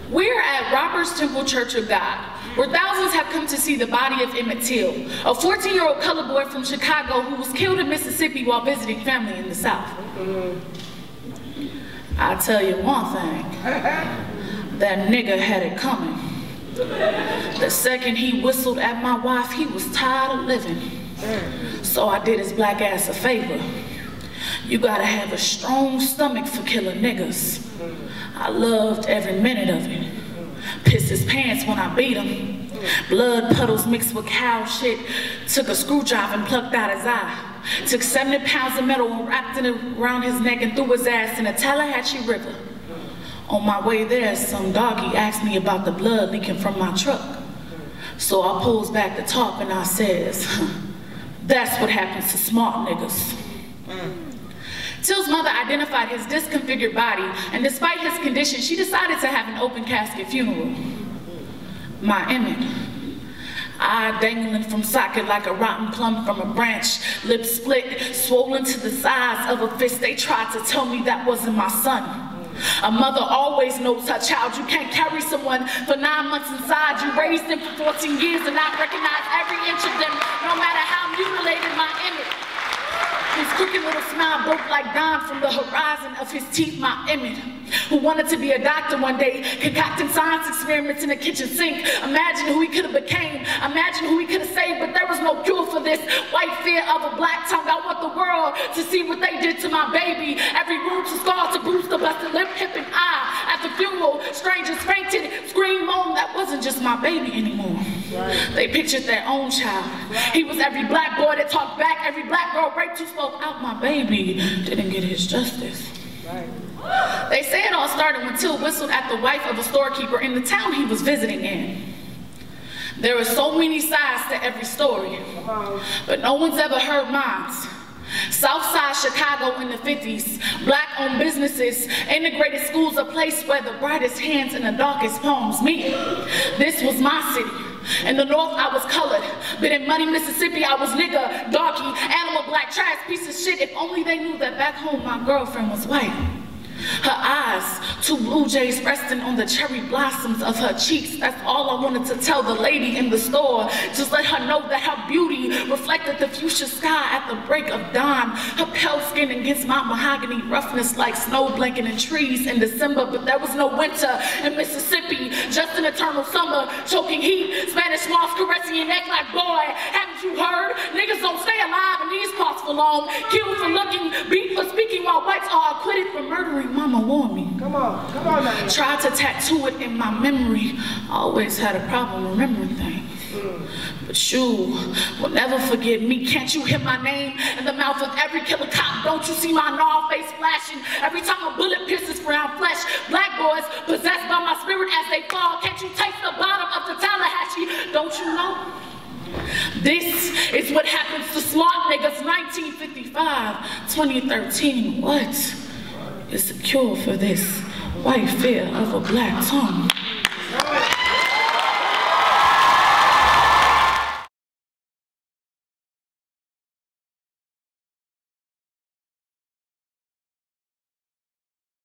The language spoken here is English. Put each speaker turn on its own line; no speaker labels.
We're at Robert's Temple Church of God, where thousands have come to see the body of Emmett Till, a 14-year-old colored boy from Chicago who was killed in Mississippi while visiting family in the South. I'll tell you one thing, that nigga had it coming. The second he whistled at my wife, he was tired of living. So I did his black ass a favor. You gotta have a strong stomach for killing niggas. I loved every minute of it. Pissed his pants when I beat him. Blood puddles mixed with cow shit. Took a screwdriver and plucked out his eye. Took 70 pounds of metal and wrapped it around his neck and threw his ass in the Tallahatchie River. On my way there, some doggy asked me about the blood leaking from my truck. So I pulls back the top and I says, that's what happens to smart niggas. Till's mother identified his disconfigured body, and despite his condition, she decided to have an open casket funeral. My Emmett, eye dangling from socket like a rotten plum from a branch, lips split, swollen to the size of a fist. They tried to tell me that wasn't my son. A mother always knows her child. You can't carry someone for 9 months inside. You raised them for 14 years and not recognize every inch of them, no matter how mutilated my Emmett. His crooked little smile broke like dawn from the horizon of his teeth. My Emmett, who wanted to be a doctor one day, concocting science experiments in the kitchen sink. Imagine who he could have became. Imagine who he could have saved, but there was no cure for this white fear of a black tongue. I want the world to see what they did to my baby. Every wound to scar to bruise, to busted lip, hip, and eye. At the funeral, strangers fainted, screamed, moaned. That wasn't just my baby anymore. Right. They pictured their own child. Right. He was every black boy that talked back, every black girl raped who spoke out. My baby didn't get his justice. Right. They say it all started when Till whistled at the wife of a storekeeper in the town he was visiting in. There are so many sides to every story, but no one's ever heard mine. Southside Chicago in the 50s, black-owned businesses, integrated schools, a place where the brightest hands and the darkest poems meet. This was my city. In the north, I was colored, but in muddy Mississippi, I was nigga, darky, animal, black, trash, piece of shit. If only they knew that back home my girlfriend was white. Her eyes, two blue jays resting on the cherry blossoms of her cheeks. That's all I wanted to tell the lady in the store. Just let her know that her beauty reflected the fuchsia sky at the break of dawn. Her pale skin against my mahogany roughness like snow blanketing trees in December. But there was no winter in Mississippi, just an eternal summer, choking heat, Spanish moss caressing your neck like, boy, haven't you heard? Niggas don't stay alive in these parts for long. Killed for looking, beat for speaking, while whites are acquitted for murdering. Mama warned me. Come on now. Tried to tattoo it in my memory. Always had a problem remembering things. But you will never forget me. Can't you hear my name in the mouth of every killer cop? Don't you see my gnarled face flashing every time a bullet pierces brown flesh? Black boys possessed by my spirit as they fall. Can't you taste the bottom of the Tallahatchie? Don't you know? This is what happens to smart niggas. 1955, 2013. What is the cure for this white fear of a black tongue?